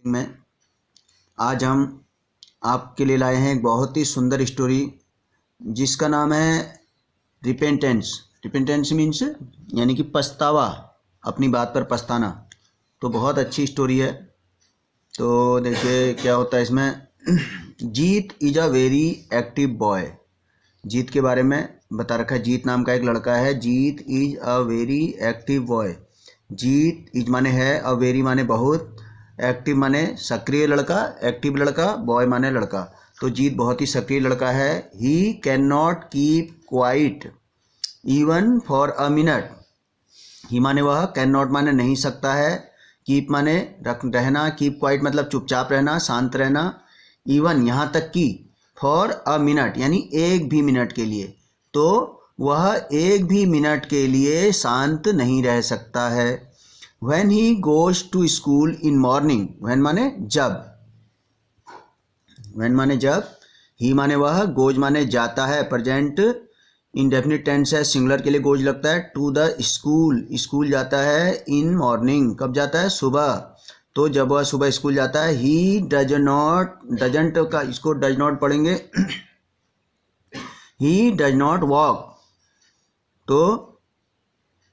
में आज हम आपके लिए लाए हैं एक बहुत ही सुंदर स्टोरी जिसका नाम है रिपेंटेंस। रिपेंटेंस मीन्स यानी कि पछतावा, अपनी बात पर पछताना। तो बहुत अच्छी स्टोरी है। तो देखिए क्या होता है इसमें। Jeet is a very active boy. Jeet के बारे में बता रखा है। जीत नाम का एक लड़का है। Jeet is a very active boy. Jeet is माने है, अ वेरी माने बहुत, एक्टिव माने सक्रिय लड़का, एक्टिव लड़का, बॉय माने लड़का। तो जीत बहुत ही सक्रिय लड़का है। He can not keep quite even for a minute. He माने वह, कैन नॉट माने नहीं सकता है, कीप माने रहना, कीप क्वाइट मतलब चुपचाप रहना, शांत रहना, इवन यहाँ तक कि, फॉर अ मिनट यानी एक भी मिनट के लिए। तो वह एक भी मिनट के लिए शांत नहीं रह सकता है। When he goes to school in morning, when माने जब, when माने जब, he माने वह, goes माने जाता है, प्रेजेंट इंडेफिनिट टेंस है, सिंगुलर के लिए गोज लगता है। टू द स्कूल, स्कूल जाता है। इन मॉर्निंग, कब जाता है? सुबह। तो जब वह सुबह स्कूल जाता है। ही डज नॉट, डजंट का इसको डज नॉट पढ़ेंगे। ही डज नॉट वॉक, तो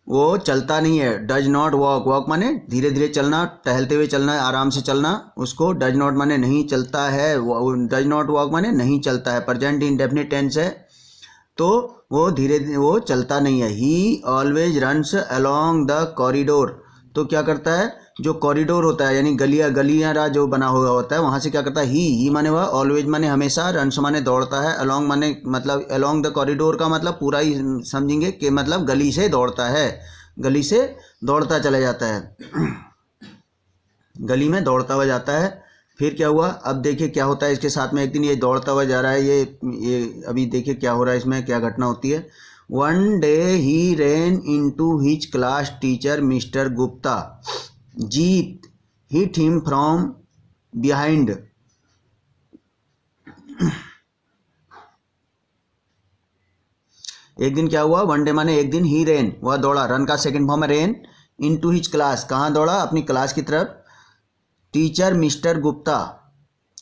वो चलता नहीं है। डज नॉट वॉक, वॉक माने धीरे धीरे चलना, टहलते हुए चलना, आराम से चलना, उसको डज नॉट माने नहीं चलता है। डज नॉट वॉक माने नहीं चलता है, प्रेजेंट इंडेफिनिट टेंस है। तो वो धीरे वो चलता नहीं है। ही always runs along the corridor. तो क्या करता है, जो कॉरिडोर होता है यानी गलियां जो बना हुआ होता है, वहाँ से क्या करता है। ही माने वह, ऑलवेज माने हमेशा, रन्स माने दौड़ता है, अलोंग माने मतलब अलोंग द कॉरिडोर का मतलब पूरा ही समझेंगे कि मतलब गली से दौड़ता है, गली से दौड़ता चला जाता है, गली में दौड़ता हुआ जाता है। फिर क्या हुआ, अब देखिए क्या होता है इसके साथ में। एक दिन ये दौड़ता हुआ जा रहा है, ये अभी देखिए क्या हो रहा है इसमें, क्या घटना होती है। One day he rain into his class teacher mister Gupta. Jeet hit him from behind. एक दिन क्या हुआ, वन डे माने एक दिन, ही रेन वह दौड़ा, रन का सेकंड फॉर्म है रेन, इनटू हिज क्लास कहाँ दौड़ा, अपनी क्लास की तरफ, टीचर मिस्टर गुप्ता,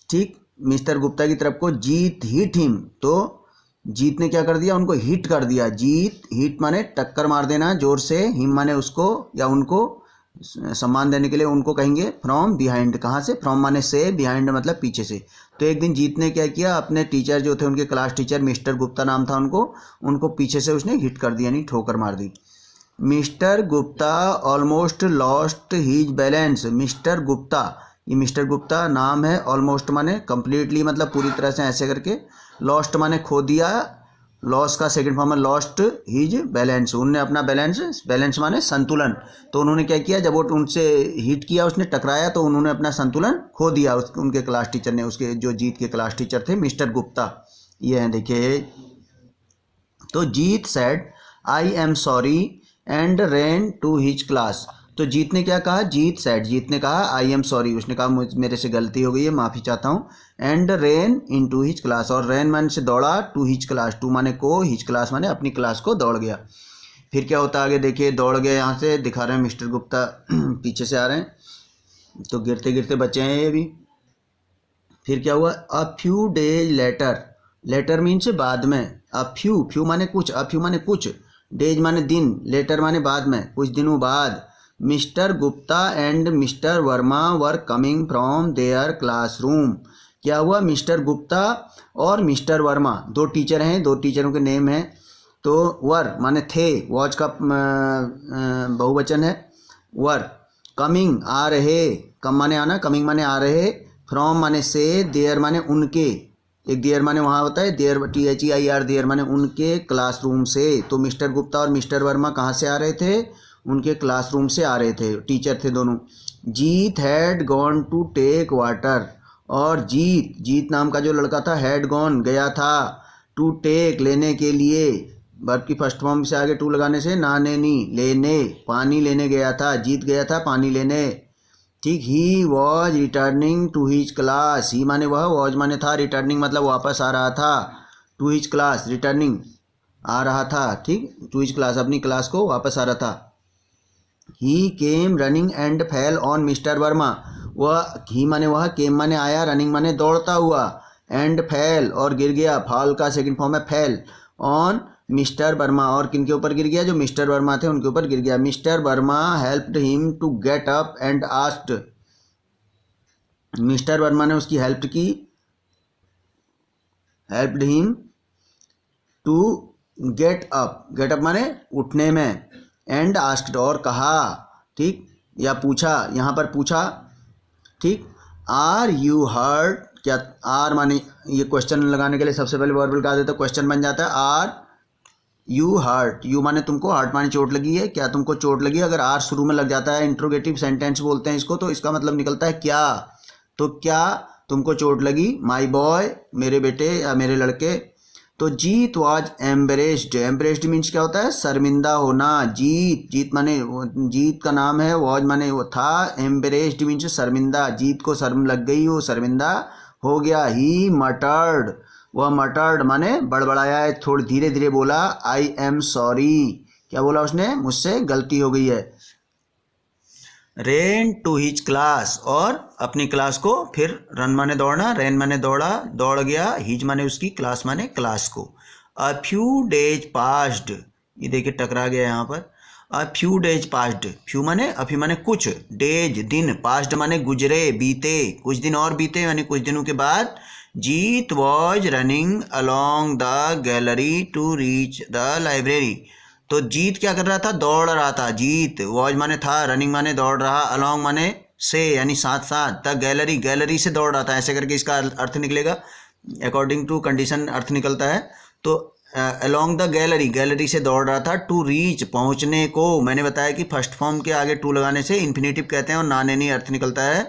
ठीक, मिस्टर गुप्ता की तरफ को। जीत हिट हिम, तो जीत ने क्या कर दिया, उनको हिट कर दिया। जीत हिट माने टक्कर मार देना जोर से, हिम माने उसको या उनको, सम्मान देने के लिए उनको कहेंगे फ्रॉम बिहाइंड। कहाँ से? फ्रॉम माने से, बिहाइंड मतलब पीछे से। तो एक दिन जीत ने क्या किया, अपने टीचर जो थे, उनके क्लास टीचर मिस्टर गुप्ता नाम था उनको पीछे से उसने हिट कर दिया, यानी ठोकर मार दी। Mister Gupta almost lost his balance. Mister Gupta, ये मिस्टर गुप्ता नाम है, ऑलमोस्ट माने कंप्लीटली मतलब पूरी तरह से ऐसे करके, लॉस्ट माने खो दिया, लॉस का सेकंड फॉर्म है लॉस्ट हीज बैलेंस, उनने अपना बैलेंस, बैलेंस माने संतुलन। तो उन्होंने क्या किया, जब वो उनसे हिट किया, उसने टकराया, तो उन्होंने अपना संतुलन खो दिया। उनके क्लास टीचर ने, उसके जो जीत के क्लास टीचर थे मिस्टर गुप्ता, ये हैं देखिए। तो Jeet said I am sorry and ran to his class. तो जीत ने क्या कहा, जीत सेड, जीत ने कहा आई एम सॉरी, उसने कहा मेरे से गलती हो गई है, माफ़ी चाहता हूँ। And ran in to his class, और रेन माने से दौड़ा, टू हिज क्लास, टू माने को, हिज क्लास माने अपनी क्लास को दौड़ गया। फिर क्या होता है आगे देखिए, दौड़ गए, यहाँ से दिखा रहे हैं मिस्टर गुप्ता पीछे से आ रहे हैं, तो गिरते गिरते बचे हैं ये भी। फिर क्या हुआ, a few days later, later means बाद में, अ फ्यू, फ्यू माने कुछ, अ फ्यू माने कुछ, डेज माने दिन, लेटर माने बाद में, कुछ दिनों बाद, mister Gupta and mister Verma were coming from their classroom. क्या हुआ, मिस्टर गुप्ता और मिस्टर वर्मा, दो टीचर हैं, दो टीचरों के नेम हैं। तो वर माने थे, वॉच का बहुवचन है, वर, कमिंग आ रहे, कम माने आना, कमिंग माने आ रहे, फ्रॉम माने से, देयर माने उनके, एक देयर माने वहाँ होता है, देयर THEIR, देयर माने उनके, क्लासरूम से। तो मिस्टर गुप्ता और मिस्टर वर्मा कहाँ से आ रहे थे, उनके क्लासरूम से आ रहे थे, टीचर थे दोनों। Jeet had gone to take water, और जीत, जीत नाम का जो लड़का था, हैड गॉन गया था, टू टेक लेने के लिए, वर्ब की फर्स्ट फॉर्म से आगे टू लगाने से, नाने नी लेने, पानी लेने गया था, जीत गया था पानी लेने, ठीक। He was returning to his class, he माने वह, वॉज माने था, रिटर्निंग मतलब वापस आ रहा था, टू हिज क्लास रिटर्निंग आ रहा था, ठीक, टू हिज क्लास अपनी क्लास को वापस आ रहा था। He came running and fell on mister Verma, वह ही माने वह, केम माने आया, रनिंग माने दौड़ता हुआ, एंड फेल और गिर गया, फॉल का सेकंड फॉर्म है फेल, ऑन मिस्टर वर्मा और किन के ऊपर गिर गया, जो मिस्टर वर्मा थे उनके ऊपर गिर गया। Mister Verma helped him to get up and asked, mister Verma ने उसकी हेल्प की, helped him to get up माने उठने में, एंड आस्क्ड और कहा, ठीक, या पूछा, यहाँ पर पूछा, ठीक। आर यू हर्ट, क्या आर माने ये क्वेश्चन लगाने के लिए सबसे पहले वर्बल का देता है, क्वेश्चन बन जाता है आर यू हर्ट, यू माने तुमको, हर्ट माने चोट लगी है, क्या तुमको चोट लगी है। अगर आर शुरू में लग जाता है, इंट्रोगेटिव सेंटेंस बोलते हैं इसको, तो इसका मतलब निकलता है क्या, तो क्या तुमको चोट लगी, माई बॉय मेरे बेटे या मेरे लड़के। तो जीत वाज एम्बरेस्ड, एम्बरेस्ड मीन्स क्या होता है, शर्मिंदा होना, जीत माने जीत का नाम है, वाज माने वो था, एम्बरेस्ड मीन्स शर्मिंदा, जीत को शर्म लग गई, वो शर्मिंदा हो गया। ही मटर्ड, वह मटर्ड माने बड़बड़ाया है, थोड़ी धीरे धीरे बोला, आई एम सॉरी, क्या बोला उसने, मुझसे गलती हो गई है। रेन टू हिज क्लास और अपनी क्लास को, फिर रन माने दौड़ना, रेन माने दौड़ा, दौड़ गया, हिज माने उसकी, क्लास माने क्लास को। अ फ्यू डेज पास्ड, ये देखिए टकरा गया यहाँ पर, अ फ्यू डेज पास्ड, फ्यू माने अभी माने कुछ, डेज दिन, पास्ड माने गुजरे बीते, कुछ दिन और बीते यानी कुछ दिनों के बाद। Jeet was running along the gallery to reach the library, तो जीत क्या कर रहा था, दौड़ रहा था, जीत वॉज माने था, रनिंग माने दौड़ रहा, अलॉन्ग माने से यानी साथ साथ, द गैलरी गैलरी से दौड़ रहा था, ऐसे करके इसका अर्थ निकलेगा, अकॉर्डिंग टू कंडीशन अर्थ निकलता है। तो अलॉन्ग द गैलरी, गैलरी से दौड़ रहा था, टू रीच पहुंचने को, मैंने बताया कि फर्स्ट फॉर्म के आगे टू लगाने से इन्फिनेटिव कहते हैं और नॉन एनी अर्थ निकलता है।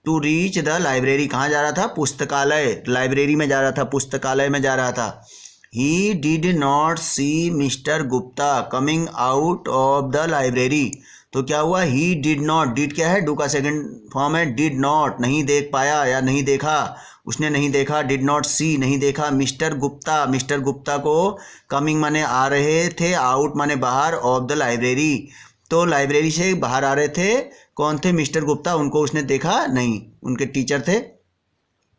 टू रीच द लाइब्रेरी, कहाँ जा रहा था, पुस्तकालय, लाइब्रेरी में जा रहा था, पुस्तकालय में जा रहा था। He did not see mister Gupta coming out of the library, तो क्या हुआ, ही डिड नॉट, डिड क्या है, डू का सेकंड फॉर्म है, डिड नॉट नहीं देख पाया या नहीं देखा, उसने नहीं देखा, डिड नॉट सी नहीं देखा, मिस्टर गुप्ता को, कमिंग माने आ रहे थे, आउट माने बाहर, ऑफ द लाइब्रेरी, तो लाइब्रेरी से बाहर आ रहे थे, कौन थे, मिस्टर गुप्ता, उनको उसने देखा नहीं, उनके टीचर थे।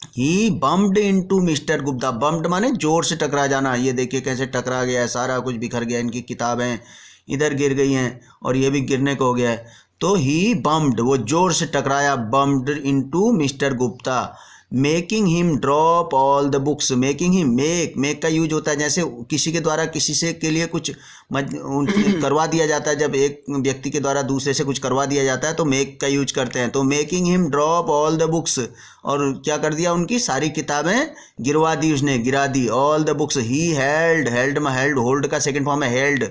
He bumped into mister Gupta, bumped माने जोर से टकरा जाना, ये देखिए कैसे टकरा गया है, सारा कुछ बिखर गया, इनकी किताबें इधर गिर गई हैं और ये भी गिरने को हो गया है। तो ही बम्प्ड, वो जोर से टकराया, bumped into mister Gupta. Making him drop all the books, making him, make का यूज होता है जैसे किसी के द्वारा किसी से के लिए कुछ करवा दिया जाता है, जब एक व्यक्ति के द्वारा दूसरे से कुछ करवा दिया जाता है तो मेक का यूज करते हैं। तो making him drop all the books, और क्या कर दिया, उनकी सारी किताबें गिरवा दी उसने, गिरा दी, all the books. He held hold का सेकेंड फॉर्म है held,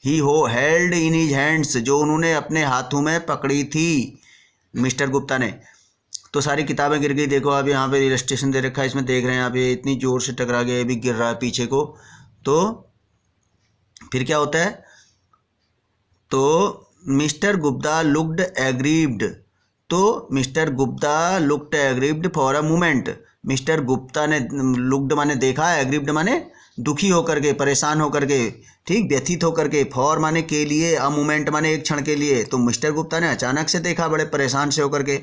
he held in his hands, जो उन्होंने अपने हाथों में पकड़ी थी मिस्टर गुप्ता ने, तो सारी किताबें गिर गई। देखो आप यहाँ पे इलस्ट्रेशन दे रखा है, इसमें देख रहे हैं आप, ये इतनी जोर से टकरा गया, ये भी गिर रहा है पीछे को। तो फिर क्या होता है, तो मिस्टर गुप्ता लुक्ड एग्रीव्ड, तो mister Gupta looked aggrieved for a moment, mister Gupta ने, लुक्ड माने देखा, एग्रीव्ड माने दुखी होकर के, परेशान होकर के, ठीक, व्यथित होकर के, फॉर माने के लिए, अ मोमेंट माने एक क्षण के लिए, तो मिस्टर गुप्ता ने अचानक से देखा, बड़े परेशान से होकर के।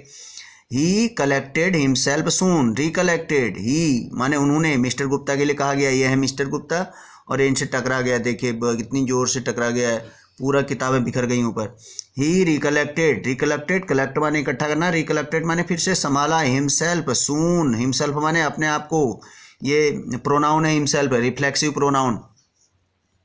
He collected himself soon, recollected, he माने उन्होंने, मिस्टर गुप्ता के लिए कहा गया, ये है मिस्टर गुप्ता और इनसे टकरा गया, देखिए कितनी जोर से टकरा गया है, पूरा किताबें बिखर गई ऊपर। ही रिकलेक्टेड, कलेक्ट माने इकट्ठा करना, रिकलेक्टेड माने फिर से संभाला, हिमसेल्फ सून, हिमसेल्फ माने अपने आप को, ये प्रोनाउन है हिमसेल्फ, रिफ्लेक्सिव प्रोनाउन,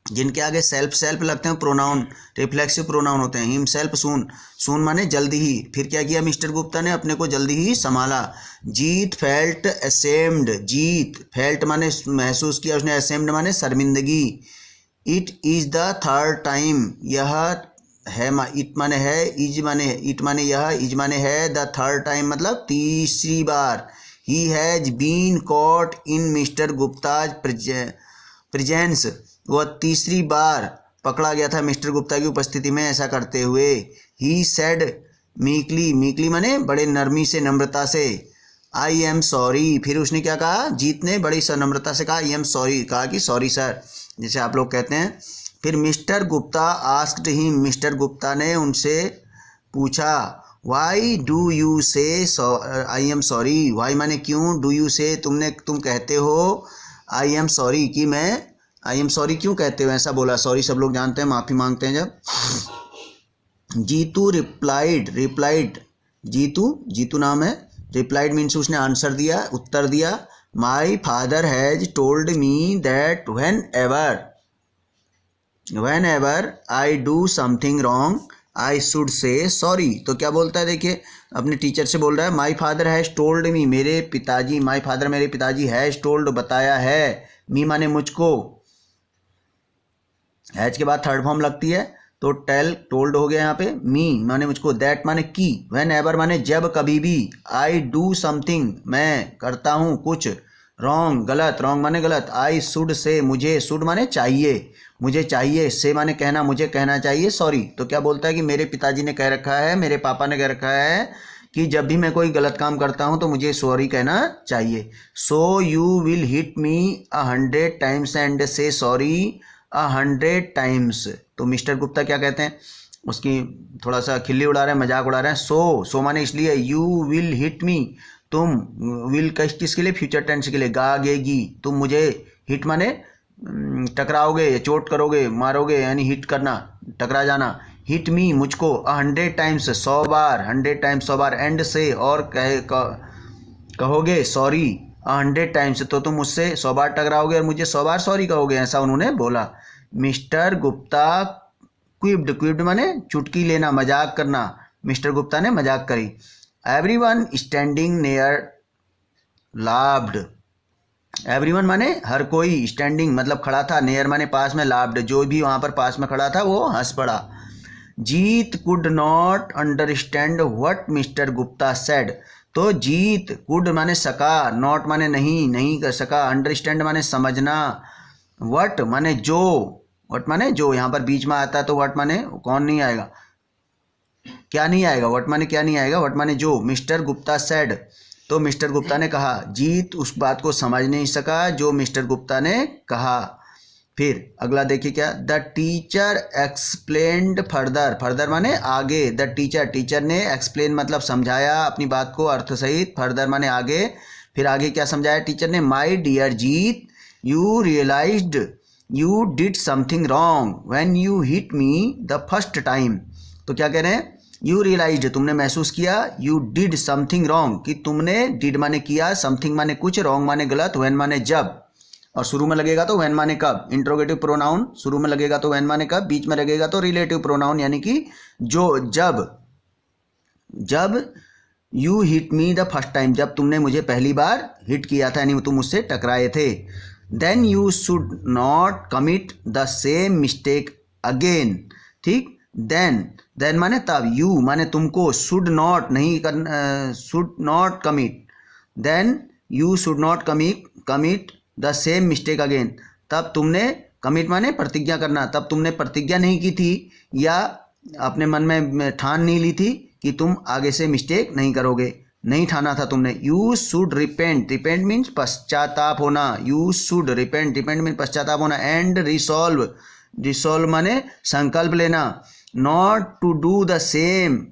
जिनके आगे सेल्फ लगते हैं प्रोनाउन रिफ्लेक्सिव प्रोनाउन होते हैं। हिमसेल्फ सून माने जल्दी ही, फिर क्या किया मिस्टर गुप्ता ने, अपने को जल्दी ही संभाला। जीत फेल्ट असेम्ड, जीत फेल्ट माने महसूस किया उसने, असेम्ड माने शर्मिंदगी। It is the third time, यह है, इट माने है, इज माने इट माने यह, इज माने है, द थर्ड टाइम मतलब तीसरी बार। He has been caught in mister Gupta's presence, वह तीसरी बार पकड़ा गया था मिस्टर गुप्ता की उपस्थिति में ऐसा करते हुए। ही सेड मीकली माने बड़े नरमी से, नम्रता से, आई एम सॉरी, फिर उसने क्या कहा, जीत ने बड़ी नम्रता से कहा आई एम सॉरी, कहा कि सॉरी सर, जैसे आप लोग कहते हैं। फिर mister Gupta asked him, mister Gupta ने उनसे पूछा, वाई डू यू से आई एम सॉरी, वाई माने क्यों, डू यू से तुम कहते हो, आई एम सॉरी कि मैं आई एम सॉरी क्यों कहते हो, ऐसा बोला। सॉरी सब लोग जानते हैं, माफ़ी मांगते हैं जब। जीतू रिप्लाइड, जीतू नाम है। रिप्लाइड मीन्स उसने आंसर दिया, उत्तर दिया। My father has told me that when ever I do something wrong I should say sorry. तो क्या बोलता है, देखिए अपने टीचर से बोल रहा है, my father has told me, मेरे पिताजी, माई फादर मेरे पिताजी, हैज़ टोल्ड बताया है, मी माने मुझको, हैज के बाद थर्ड फॉर्म लगती है तो टेल टोल्ड हो गया यहाँ पे, मी माने मुझको, दैट माने की, वेन एवर माने जब कभी भी, आई डू समथिंग मैं करता हूँ कुछ, रॉन्ग गलत, रॉन्ग माने गलत, आई शुड से मुझे, शुड माने चाहिए, मुझे चाहिए, से माने कहना, मुझे कहना चाहिए सॉरी। तो क्या बोलता है कि मेरे पिताजी ने कह रखा है, मेरे पापा ने कह रखा है कि जब भी मैं कोई गलत काम करता हूँ तो मुझे सॉरी कहना चाहिए। So you will hit me 100 times and से सॉरी 100 times। तो मिस्टर गुप्ता क्या कहते हैं, उसकी थोड़ा सा खिल्ली उड़ा रहे हैं, मजाक उड़ा रहे हैं। सो माने इसलिए, यू विल हिट मी, तुम, विल किसके लिए, फ्यूचर टेंस के लिए, गागेगी, तुम मुझे, हिट माने टकराओगे, चोट करोगे, मारोगे, यानी हिट करना, टकरा जाना, हिट मी मुझको 100 times 100 bar, 100 times 100 bar, and से और कहोगे सॉरी 100 times, तो तुम मुझसे 100 बार टकराओगे और मुझे 100 बार सॉरी कहोगे, ऐसा उन्होंने बोला। मिस्टर गुप्ता क्विब्ड माने चुटकी लेना, मजाक करना, मिस्टर गुप्ता ने मजाक करी। Everyone standing near laughed, everyone माने हर कोई, स्टैंडिंग मतलब खड़ा था, नियर माने पास में, लाफ्ड जो भी वहाँ पर पास में खड़ा था वो हंस पड़ा। Jeet could not understand what mister Gupta said, तो जीत कुड माने सका, नॉट माने नहीं कर सका, अंडरस्टैंड माने समझना, व्हाट माने जो, व्हाट माने जो, यहाँ पर बीच में आता है तो व्हाट माने कौन नहीं आएगा, क्या नहीं आएगा, व्हाट माने क्या नहीं आएगा, व्हाट माने जो, मिस्टर गुप्ता सेड, तो मिस्टर गुप्ता ने कहा। जीत उस बात को समझ नहीं सका जो मिस्टर गुप्ता ने कहा। फिर अगला देखिए क्या, the teacher explained further, further माने आगे, द टीचर ने एक्सप्लेन मतलब समझाया अपनी बात को अर्थ सहित, फर्दर माने आगे। फिर आगे क्या समझाया टीचर ने, my dear Jeet you realised you did something wrong when you hit me the first time. तो क्या कह रहे हैं, यू रियलाइज्ड तुमने महसूस किया, यू डिड समथिंग रॉन्ग कि तुमने, डिड माने किया, समथिंग माने कुछ, रॉन्ग माने गलत, व्हेन माने जब, और शुरू में लगेगा तो व्हेन माने कब, इंट्रोगेटिव प्रोनाउन, शुरू में लगेगा तो व्हेन माने कब, बीच में लगेगा तो रिलेटिव प्रोनाउन यानी कि जो, जब you hit me the first time, जब तुमने मुझे पहली बार हिट किया था यानी तुम मुझसे टकराए थे। Then you should not commit the same mistake again, ठीक, देन माने तब, यू माने तुमको, शुड नॉट नहीं करना, should not commit, then you should not commit the same mistake again, तब तुमने, कमिट माने प्रतिज्ञा करना, तब तुमने प्रतिज्ञा नहीं की थी या अपने मन में ठान नहीं ली थी कि तुम आगे से मिस्टेक नहीं करोगे, नहीं ठाना था तुमने। You should repent, repent means पश्चाताप होना, यू शुड रिपेंट मीन्स पश्चाताप होना, एंड रिसॉल्व माने संकल्प लेना, not to do the same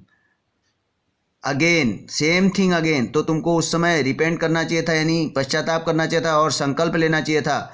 again, same thing again, तो तुमको उस समय रिपेंट करना चाहिए था यानी पश्चाताप करना चाहिए था, और संकल्प लेना चाहिए था,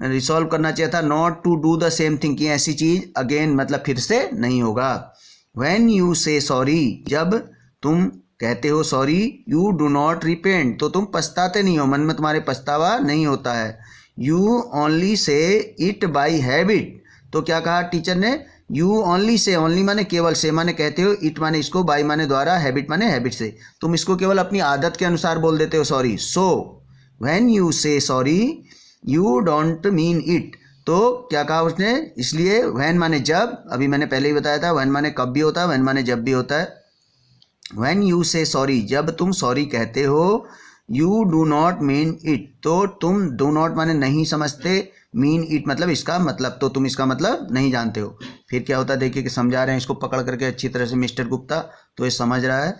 रिसॉल्व करना चाहिए था, not to do the same thing, कि ऐसी चीज़ अगेन मतलब फिर से नहीं होगा। व्हेन यू से सॉरी, जब तुम कहते हो sorry, you do not repent, तो तुम पछताते नहीं हो, मन में तुम्हारे पछतावा नहीं होता है। You only say it by habit, तो क्या कहा टीचर ने, यू ओनली से, ओनली माने केवल, से माने कहते हो, इट माने इसको, बाई माने द्वारा, हैबिट माने हैबिट से, तुम इसको केवल अपनी आदत के अनुसार बोल देते हो सॉरी। सो व्हेन यू से sorry you don't mean it, तो क्या कहा उसने, इसलिए व्हेन माने जब, अभी मैंने पहले ही बताया था व्हेन माने कब भी होता है, व्हेन माने जब भी होता है। व्हेन यू से सॉरी, जब तुम सॉरी कहते हो, you do not mean it, तो तुम डू नॉट माने नहीं समझते, मीन इट मतलब इसका मतलब, तो तुम इसका मतलब नहीं जानते हो। फिर क्या होता है देखिए कि समझा रहे हैं इसको पकड़ करके अच्छी तरह से मिस्टर गुप्ता, तो ये समझ रहा है।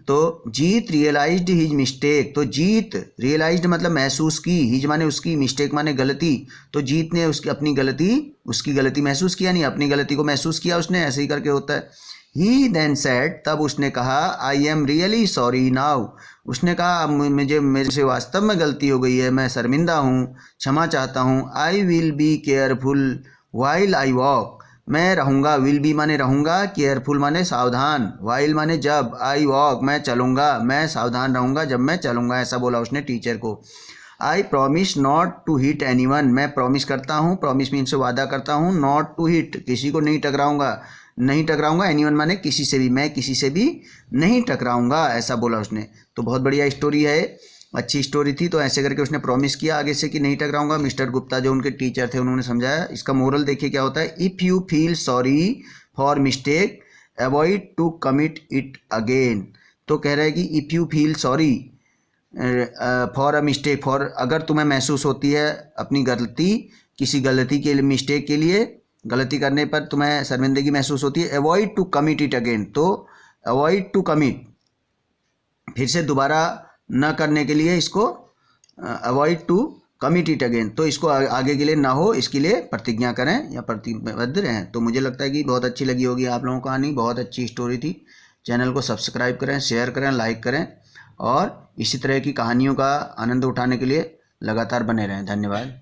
तो जीत रियलाइज्ड हिज मिस्टेक, तो जीत रियलाइज्ड मतलब महसूस की, हिज माने उसकी, मिस्टेक माने गलती, तो जीत ने उसकी अपनी गलती, उसकी गलती महसूस किया, नहीं अपनी गलती को महसूस किया उसने, ऐसे ही करके होता है। ही देन सेड, तब उसने कहा, I am really sorry now, उसने कहा अब मुझे मेरे से वास्तव में गलती हो गई है, मैं शर्मिंदा हूँ, क्षमा चाहता हूँ। I will be careful while I walk, मैं रहूँगा, विल बी माने रहूँगा, केयरफुल माने सावधान, वाइल माने जब, आई वॉक मैं चलूँगा, मैं सावधान रहूँगा जब मैं चलूँगा, ऐसा बोला उसने टीचर को। I promise not to hit anyone, मैं प्रॉमिस करता हूँ, प्रॉमिस मीन से वादा करता हूँ, नॉट टू हिट किसी को नहीं टकराऊँगा, नहीं टकराऊँगा, एनीवन माने किसी से भी, मैं किसी से भी नहीं टकराऊँगा, ऐसा बोला उसने। तो बहुत बढ़िया स्टोरी है, अच्छी स्टोरी थी। तो ऐसे करके उसने प्रॉमिस किया आगे से कि नहीं टकराऊंगा। मिस्टर गुप्ता जो उनके टीचर थे उन्होंने समझाया। इसका मोरल देखिए क्या होता है, if you feel sorry for mistake avoid to commit it again. तो कह रहा है कि if you feel sorry for a mistake, for अगर तुम्हें महसूस होती है अपनी गलती, किसी गलती के लिए, मिस्टेक के लिए, गलती करने पर तुम्हें शर्मिंदगी महसूस होती है, avoid to commit it again, तो अवॉइड टू कमिट फिर से दोबारा न करने के लिए, इसको avoid to commit it again, तो इसको आगे के लिए ना हो इसके लिए प्रतिज्ञा करें या प्रतिबद्ध रहें। तो मुझे लगता है कि बहुत अच्छी लगी होगी आप लोगों को कहानी, बहुत अच्छी स्टोरी थी। चैनल को सब्सक्राइब करें, शेयर करें, लाइक करें और इसी तरह की कहानियों का आनंद उठाने के लिए लगातार बने रहें। धन्यवाद।